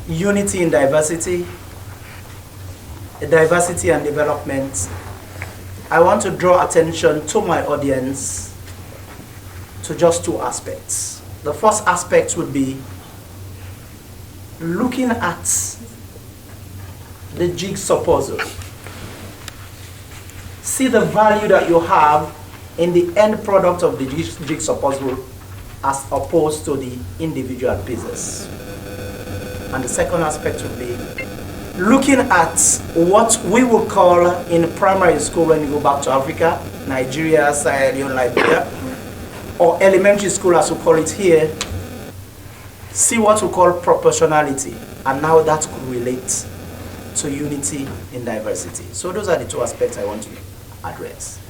Unity in diversity, diversity and development. I want to draw attention to my audience to just two aspects. The first aspect would be looking at the jigsaw puzzle. See the value that you have in the end product of the jigsaw puzzle as opposed to the individual pieces. And the second aspect would be looking at what we would call in primary school when you go back to Africa, Nigeria, Sierra Leone, Liberia, or elementary school as we call it here, see what we call proportionality, and now that could relate to unity in diversity. So those are the two aspects I want to address.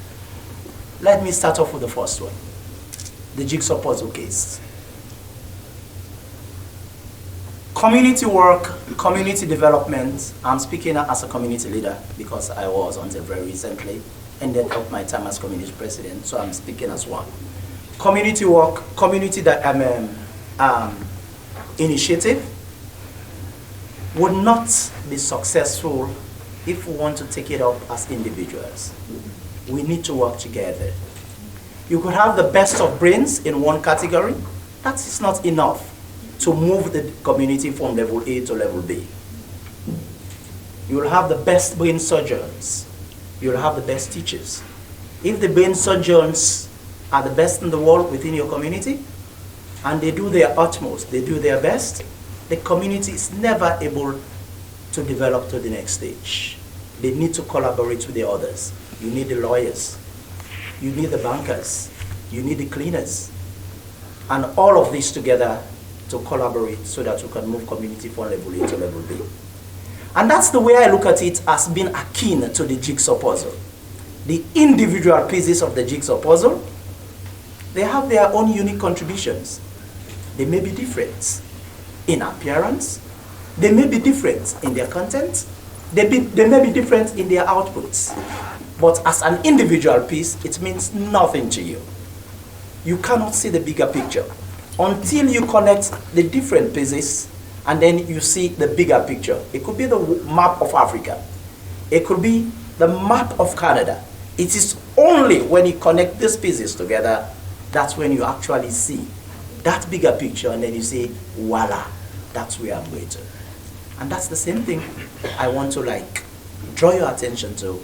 Let me start off with the first one, the jigsaw puzzle case. Community work, community development. I'm speaking as a community leader because I was until very recently ended up my time as community president, so I'm speaking as one. Community work, community that initiative would not be successful if we want to take it up as individuals. We need to work together. You could have the best of brains in one category. That is not enough to move the community from level A to level B. You will have the best brain surgeons. You will have the best teachers. If the brain surgeons are the best in the world within your community, and they do their utmost, they do their best, the community is never able to develop to the next stage. They need to collaborate with the others. You need the lawyers. You need the bankers. You need the cleaners. And all of this together to collaborate so that we can move community from level A to level B. And that's the way I look at it, as being akin to the jigsaw puzzle. The individual pieces of the jigsaw puzzle, they have their own unique contributions. They may be different in appearance, they may be different in their content, they may be different in their outputs. But as an individual piece, it means nothing to you. You cannot see the bigger picture until you connect the different pieces and then you see the bigger picture. It could be the map of Africa. It could be the map of Canada. It is only when you connect these pieces together, that's when you actually see that bigger picture, and then you say, voila, that's where I'm going to. And that's the same thing I want to draw your attention to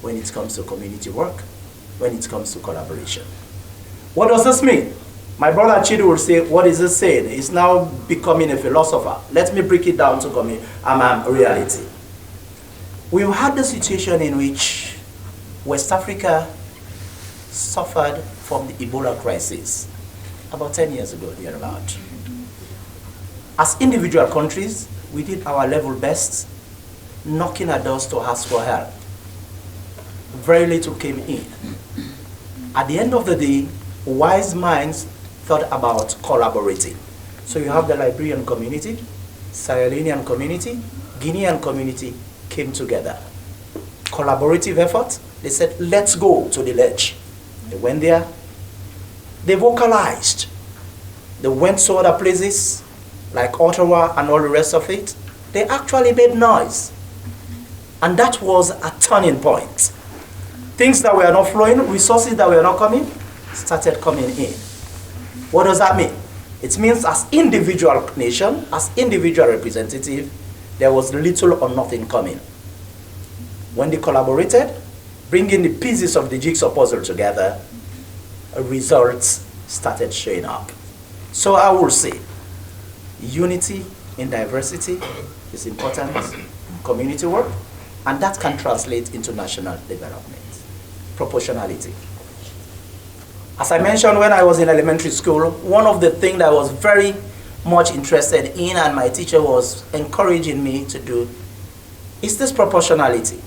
when it comes to community work, when it comes to collaboration. What does this mean? My brother Chidu will say, what is this saying? He's now becoming a philosopher. Let me break it down to reality. We've had the situation in which West Africa suffered from the Ebola crisis about 10 years ago, thereabout. As individual countries, we did our level best, knocking at doors to ask for help. Very little came in. At the end of the day, wise minds thought about collaborating. So you have the Liberian community, Sierra Leonean community, Guinean community came together. Collaborative effort, they said, let's go to the ledge. They went there, they vocalized. They went to other places, like Ottawa and all the rest of it. They actually made noise. And that was a turning point. Things that were not flowing, resources that were not coming, started coming in. What does that mean? It means as individual nation, as individual representative, there was little or nothing coming. When they collaborated, bringing the pieces of the jigsaw puzzle together, results started showing up. So I will say, unity in diversity is important in community work, and that can translate into national development. Proportionality. As I mentioned when I was in elementary school, one of the things that I was very much interested in and my teacher was encouraging me to do is this proportionality.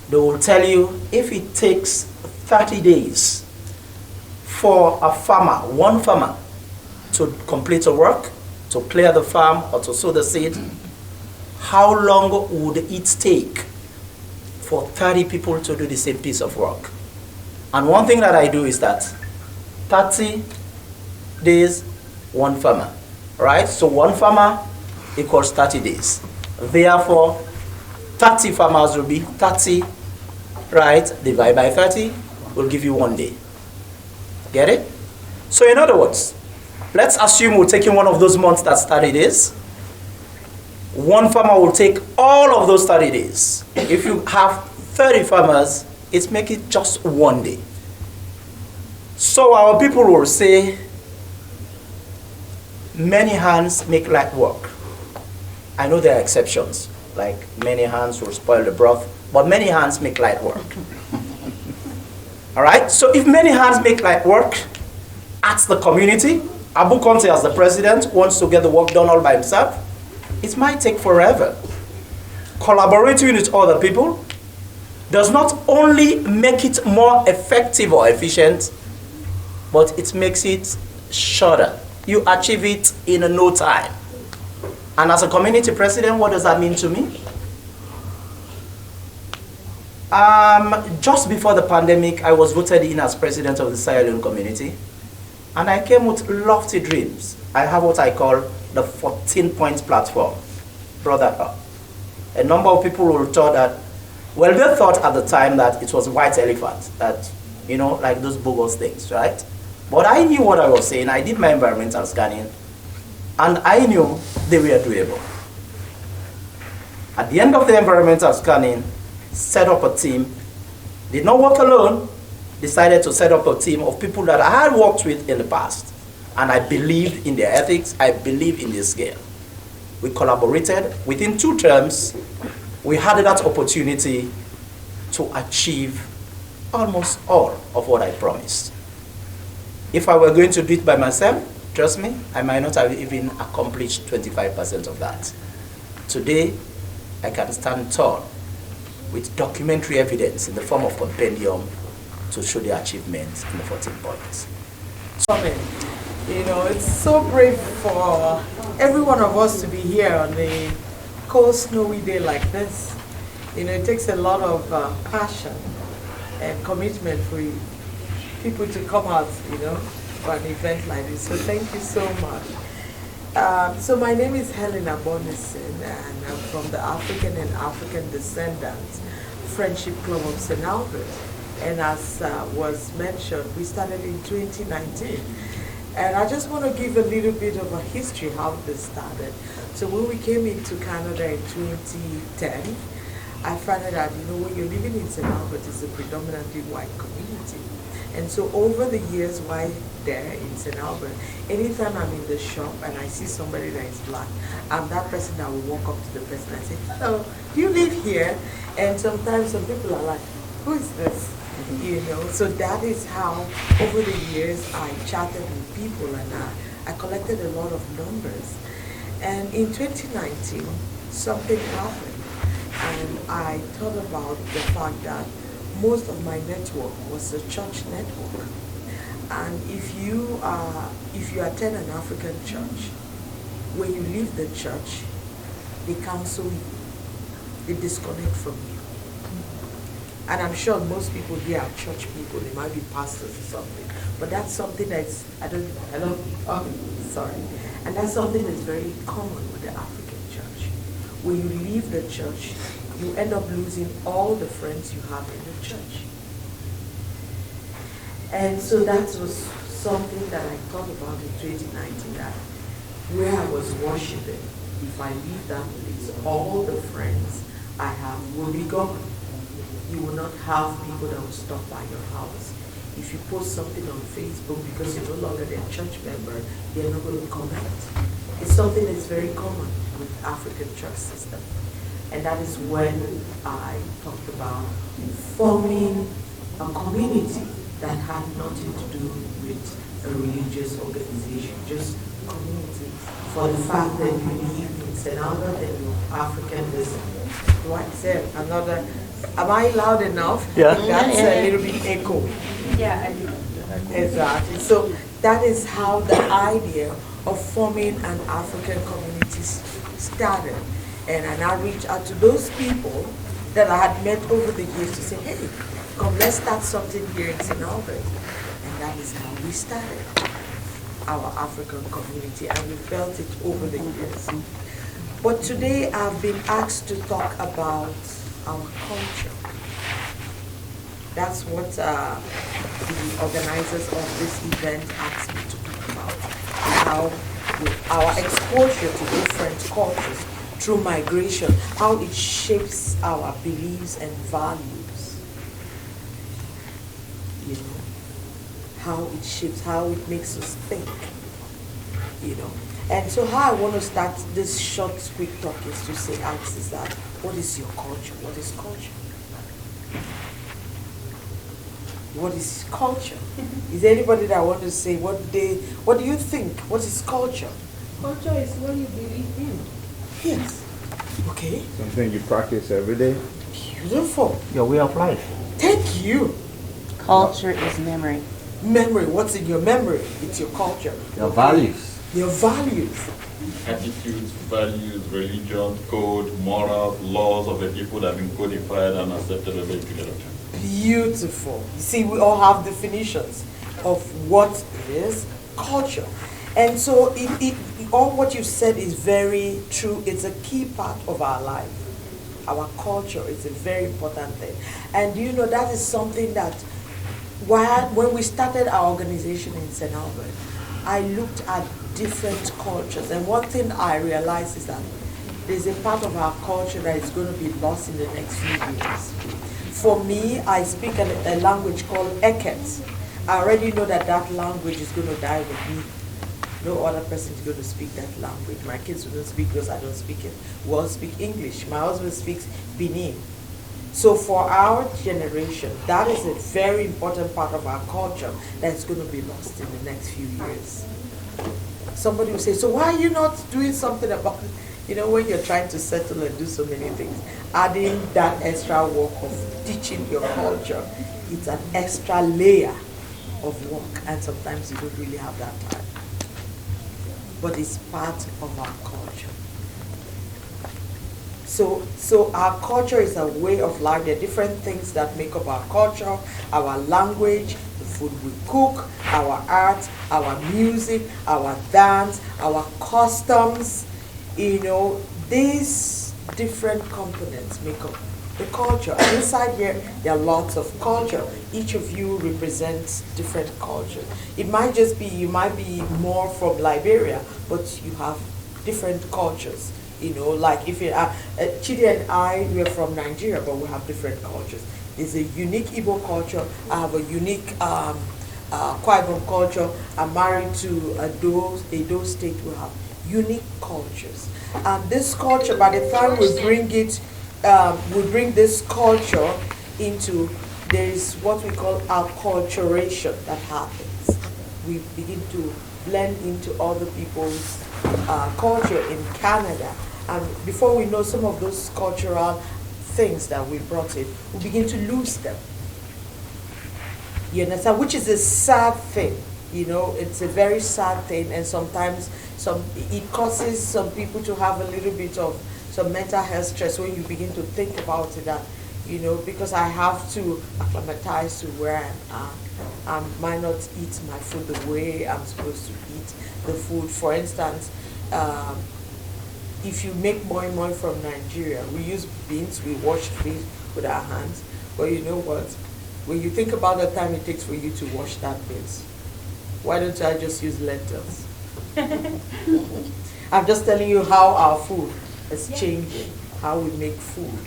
They will tell you if it takes 30 days for a farmer, one farmer, to complete a work, to clear the farm or to sow the seed, how long would it take for 30 people to do the same piece of work? And one thing that I do is that 30 days, one farmer, right? So one farmer equals 30 days. Therefore, 30 farmers will be 30, right? Divide by 30 will give you 1 day. Get it? So in other words, let's assume we're taking one of those months that's 30 days. One farmer will take all of those 30 days. If you have 30 farmers, it's make it just 1 day. So our people will say, many hands make light work. I know there are exceptions, like many hands will spoil the broth, but many hands make light work. All right, so if many hands make light work, ask the community. Abu Conte as the president wants to get the work done all by himself. It might take forever. Collaborating with other people does not only make it more effective or efficient, but it makes it shorter. You achieve it in no time. And as a community president, what does that mean to me? Just before the pandemic, I was voted in as president of the Sierra Leone community. And I came with lofty dreams. I have what I call the 14-point platform. Brought that up. A number of people will thought that, well, they thought at the time that it was white elephant, that, you know, like those bogus things, right? But I knew what I was saying. I did my environmental scanning, and I knew they were doable. At the end of the environmental scanning, set up a team, did not work alone, decided to set up a team of people that I had worked with in the past. And I believed in their ethics, I believe in their scale. We collaborated. Within 2 terms, we had that opportunity to achieve almost all of what I promised. If I were going to do it by myself, trust me, I might not have even accomplished 25% of that. Today, I can stand tall with documentary evidence in the form of compendium to show the achievements in the 14 points. You know, it's so brave for every one of us to be here on a cold, snowy day like this. You know, it takes a lot of passion and commitment for people to come out, you know, for an event like this. So thank you so much. So my name is Helena Bonison, and I'm from the African and African Descendants Friendship Club of St. Albert. And as was mentioned, we started in 2019. And I just want to give a little bit of a history how this started. So when we came into Canada in 2010, I found that, when you're living in St. Albert, it's a predominantly white community. And so over the years, while there in St. Albert, anytime I'm in the shop and I see somebody that is black, I'm that person that will walk up to the person and say, hello, do you live here? And sometimes some people are like, who is this? So that is how over the years I chatted with people, and I collected a lot of numbers. And in 2019, something happened, and I thought about the fact that most of my network was a church network. And if you attend an African church, when you leave the church, they counsel you, they disconnect from you. And I'm sure most people here are church people, they might be pastors or something. But that's something that's, sorry. And that's something that's very common with the African church. When you leave the church, you end up losing all the friends you have in the church. And so that was something that I thought about in 2019, that where I was worshiping, if I leave that place, all the friends I have will be gone. You will not have people that will stop by your house. If you post something on Facebook because you're no longer their church member, they're not going to comment. It's something that's very common with African church system. And that is when I talked about forming a community that had nothing to do with a religious organization, just community. For the fact that you live in St. Albert and you're African descent. Do I say another? Am I loud enough? Yeah. That's a little bit echo. Yeah, Exactly. So that is how the idea of forming an African community started. And I now reached out to those people that I had met over the years to say, hey, come, let's start something here in St. Albert. And that is how we started our African community, and we felt it over the years. But today I've been asked to talk about our culture. That's what the organizers of this event asked me to talk about. How our exposure to different cultures through migration, how it shapes our beliefs and values. How it shapes, how it makes us think. And so how I want to start this short, quick talk is to say, ask is that, what is your culture? What is culture? What is culture? Is there anybody that want to say what do you think? What is culture? culture is what you believe in. Yes. Okay. Something you practice every day. Beautiful. Your way of life. Thank you. Culture is memory. Memory. What's in your memory? It's your culture. Your values. Your values. Attitudes, values, religion, code, moral, laws of the people that have been codified and accepted over a period of time. Beautiful. You see, we all have definitions of what is culture. And so all what you said is very true. It's a key part of our life. Our culture is a very important thing. And you know, that is something that when we started our organization in St. Albert, I looked at different cultures. And one thing I realized is that there's a part of our culture that is going to be lost in the next few years. For me, I speak a language called Eket. I already know that language is going to die with me. No other person is going to speak that language. My kids will not speak because I don't speak it. We all speak English. My husband speaks Benin. So for our generation, that is a very important part of our culture that's going to be lost in the next few years. Somebody will say, so why are you not doing something about it? You know, when you're trying to settle and do so many things, adding that extra work of teaching your culture, it's an extra layer of work, and sometimes you don't really have that time. But it's part of our culture. So our culture is a way of life. There are different things that make up our culture, our language, the food we cook, our art, our music, our dance, our customs. You know, these different components make up the culture. And inside here, there are lots of culture. Each of you represents different cultures. It might just be, you might be more from Liberia, but you have different cultures You know, like if you Chidi and I, we're from Nigeria, but we have different cultures. There's a unique Igbo culture. I have a unique Kwaigon culture. I'm married to Edo State. We have unique cultures. And this culture, by the time we bring it, we bring this culture into, there is what we call acculturation that happens. We begin to blend into other people's culture in Canada. And before we know some of those cultural things that we brought in, we begin to lose them. You understand? Which is a sad thing. You know, it's a very sad thing, and sometimes it causes some people to have a little bit of some mental health stress when you begin to think about it, that, you know, because I have to acclimatize to where I am. I might not eat my food the way I'm supposed to eat the food. For instance, if you make moi moi from Nigeria, we use beans, we wash beans with our hands. But you know what? When you think about the time it takes for you to wash that beans, why don't I just use lentils? I'm just telling you how our food is changing, how we make food.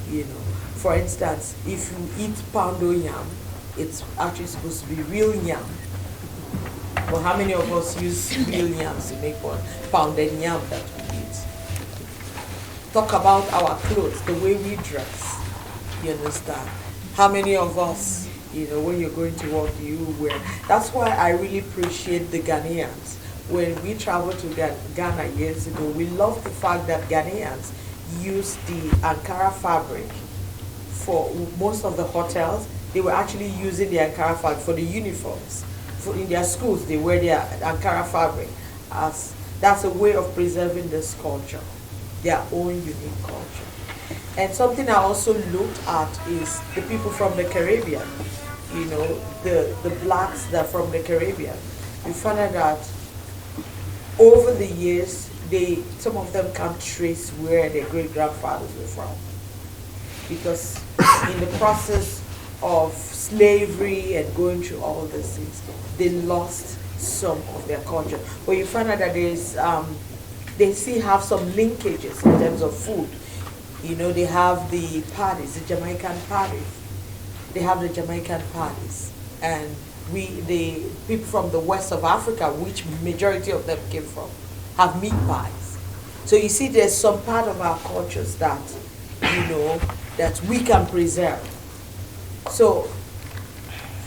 You know, for instance, if you eat poundo yam, it's actually supposed to be real yam. But how many of us use real yams to make one pounded yam that we eat? Talk about our clothes, the way we dress. You understand? How many of us, you know, when you're going to work, you wear? That's why I really appreciate the Ghanaians. When we traveled to Ghana years ago, we loved the fact that Ghanaians use the Ankara fabric for most of the hotels. They were actually using the Ankara fabric for the uniforms. In their schools, they wear their Ankara fabric. As that's a way of preserving this culture, their own unique culture. And something I also looked at is the people from the Caribbean. You know, the blacks that are from the Caribbean. We found out that over the years, some of them can't trace where their great grandfathers were from, because in the process of slavery and going through all these things, they lost some of their culture. But you find out that they still have some linkages in terms of food. You know, they have the parties, the Jamaican parties. They have the Jamaican parties, and the people from the west of Africa, which majority of them came from, have meat pies. So you see, there's some part of our cultures that, you know, that we can preserve. So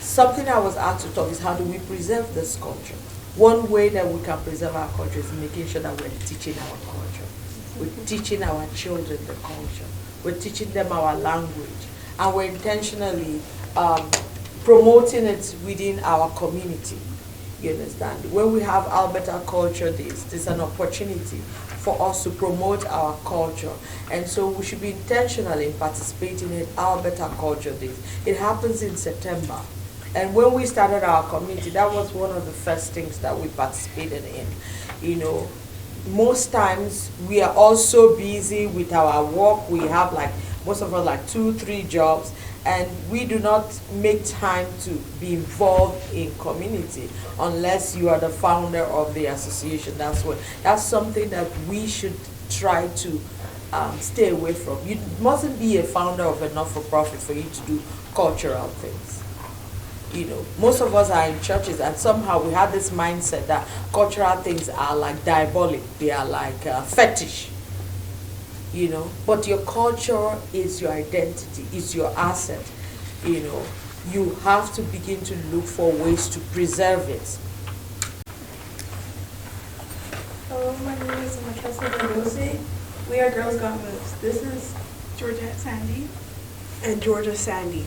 something I was asked to talk is, how do we preserve this culture? One way that we can preserve our culture is making sure that we're teaching our culture. We're teaching our children the culture. We're teaching them our language. And we're intentionally promoting it within our community. You understand? When we have Alberta Culture Days, there's an opportunity for us to promote our culture. And so we should be intentional in participating in Alberta Culture Days. It happens in September. And when we started our community, that was one of the first things that we participated in. You know, most times we are also busy with our work. We have most of us 2-3 jobs, and we do not make time to be involved in community unless you are the founder of the association. That's something that we should try to stay away from. You mustn't be a founder of a not-for-profit for you to do cultural things. You know, most of us are in churches, and somehow we have this mindset that cultural things are like diabolic. They are like fetish. You know, but your culture is your identity, is your asset. You know, you have to begin to look for ways to preserve it. Hello, my name is Matressa Dembose. We are Girls Got Moves. This is Georgette Sandy. And Georgia Sandy.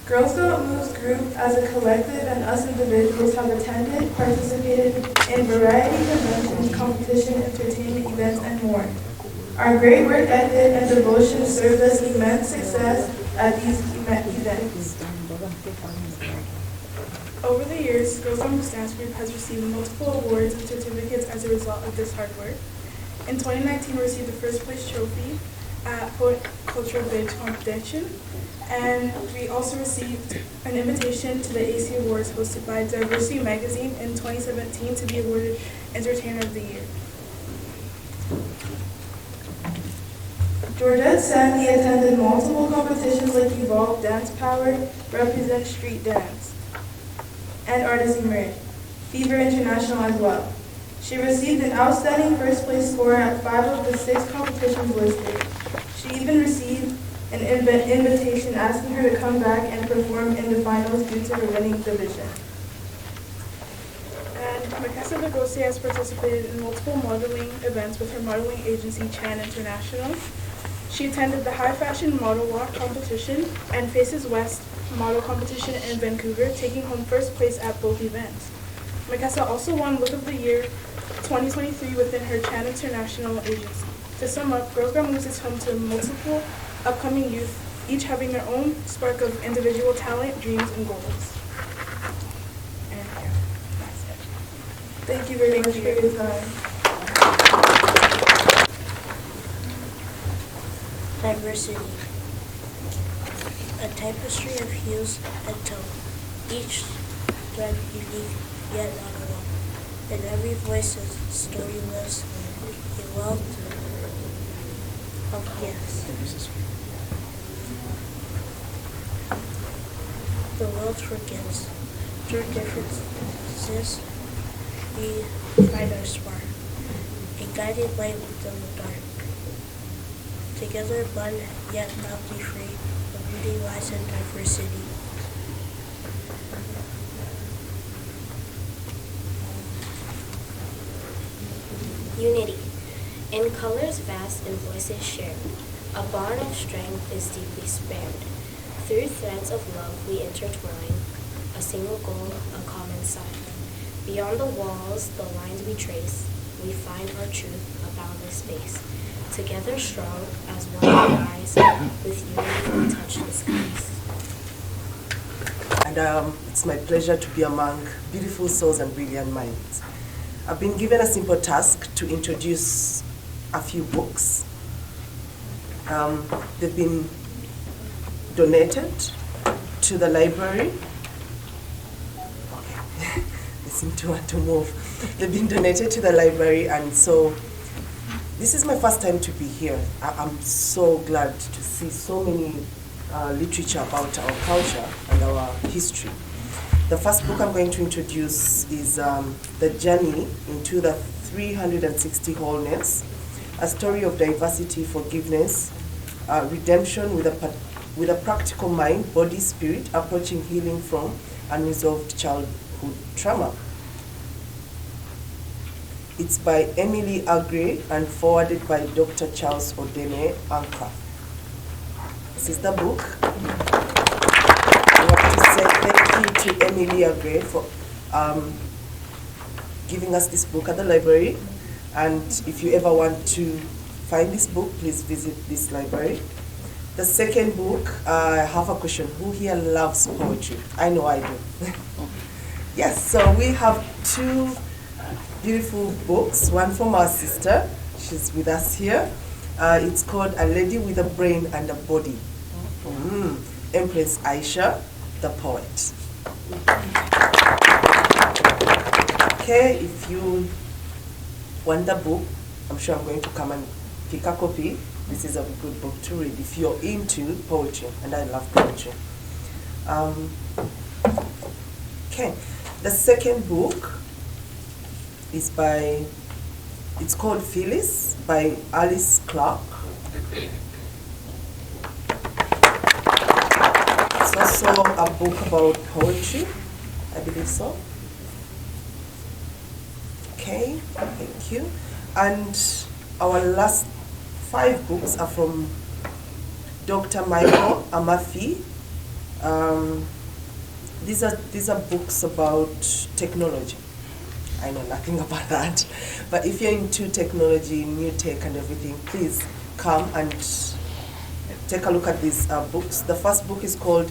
Girls Got Moves group as a collective, and us individuals have attended, participated in variety conventions, competition, entertainment events, and more. Our great work ethic and devotion served us immense success at these events. Over the years, Girls Got Moves Dance Group has received multiple awards and certificates as a result of this hard work. In 2019, we received the first place trophy at Poet Cultural Bridge Competition, and we also received an invitation to the AC Awards hosted by Diversity Magazine in 2017 to be awarded Entertainer of the Year. Georgette Sandy attended multiple competitions like Evolve Dance Power, Represent Street Dance, and Artist Emerge, Fever International as well. She received an outstanding first place score at 5 of the 6 competitions listed. She even received an invitation asking her to come back and perform in the finals due to her winning division. And Mikasa Lugosi has participated in multiple modeling events with her modeling agency, Chan International. She attended the High Fashion Model Walk competition and Faces West model competition in Vancouver, taking home first place at both events. Mikasa also won Look of the Year 2023 within her Chan International agency. To sum up, Girls Got Moves is home to multiple upcoming youth, each having their own spark of individual talent, dreams, and goals. And yeah, that's it. Thank you very much for your time. Diversity. A tapestry of hues and tone, each thread unique yet not alone. In every voice a story lives, a wealth of yes. The world forgets. Through differences, we find our spark, a guiding light within the dark. Together, one yet not be free, the beauty lies in diversity. Unity. In colors vast and voices shared, a bond of strength is deeply spared. Through threads of love we intertwine, a single goal, a common sign. Beyond the walls, the lines we trace, we find our truth, a boundless space. Together strong as one rise, with unity we touch the skies. And it's my pleasure to be among beautiful souls and brilliant minds. I've been given a simple task to introduce a few books. They've been donated to the library. Okay, they seem to want to move. They've been donated to the library, and so this is my first time to be here. I'm so glad to see so many literature about our culture and our history. The first book I'm going to introduce is The Journey into the 360 Wholeness, a story of diversity, forgiveness, redemption with a practical mind, body, spirit, approaching healing from unresolved childhood trauma. It's by Emily Agre and forwarded by Dr. Charles Odene Anka. This is the book. I want to say thank you to Emily Agre for giving us this book at the library. And if you ever want to find this book, please visit this library. The second book, I have a question. Who here loves poetry? I know I do. Yes, so we have two beautiful books, one from our sister. She's with us here. It's called A Lady with a Brain and a Body. Empress Aisha, the poet. Okay, if you want the book, I'm sure I'm going to come and pick a copy. This is a good book to read if you're into poetry, and I love poetry. Okay, the second book is it's called Phyllis by Alice Clark. It's also a book about poetry, I believe so. Okay, thank you. And our last 5 books are from Dr. Michael Amafi. These are books about technology. I know nothing about that, but if you're into technology, new tech and everything, please come and take a look at these books. The first book is called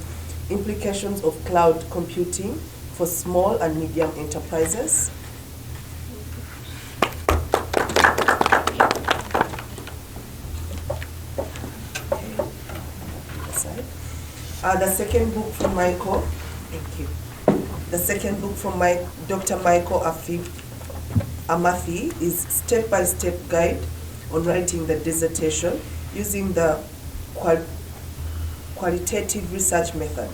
Implications of Cloud Computing for Small and Medium Enterprises. The second book from Michael, thank you. The second book from Dr. Michael Amafi is Step-by-Step Guide on Writing the Dissertation using the qualitative research method.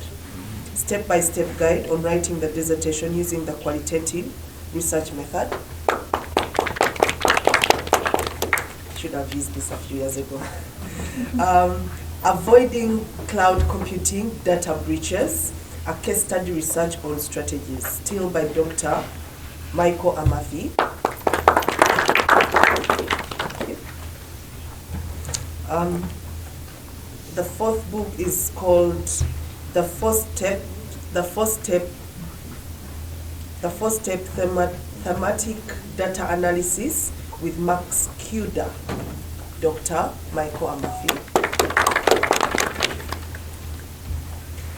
Step-by-step guide on writing the dissertation using the qualitative research method. Should have used this a few years ago. Avoiding cloud computing data breaches, a case study research on strategies, still by Dr. Michael Amafi. The fourth book is called The First Step Thematic Data Analysis with Max Kuda, Dr. Michael Amafi.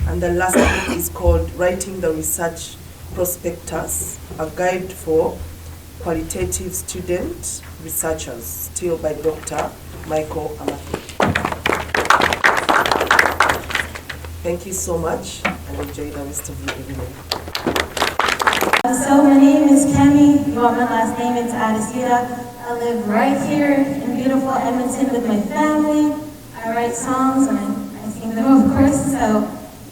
And the last book is called Writing the Research Prospectus, a guide for qualitative student researchers, still by Dr. Michael Amafi. Thank you so much, and enjoy the rest of your evening. So my name is Kemi. You want my last name? It's Adesita. I live right here in beautiful Edmonton with my family. I write songs and I sing them, of course. So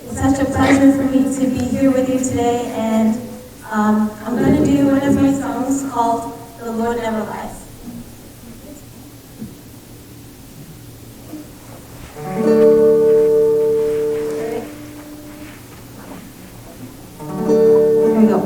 it's such a pleasure for me to be here with you today. And I'm going to do one of my songs called The Lord Never Lies. Here we go.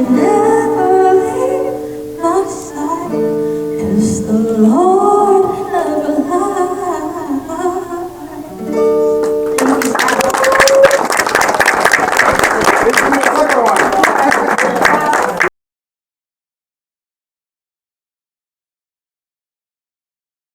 never leave my side. It's the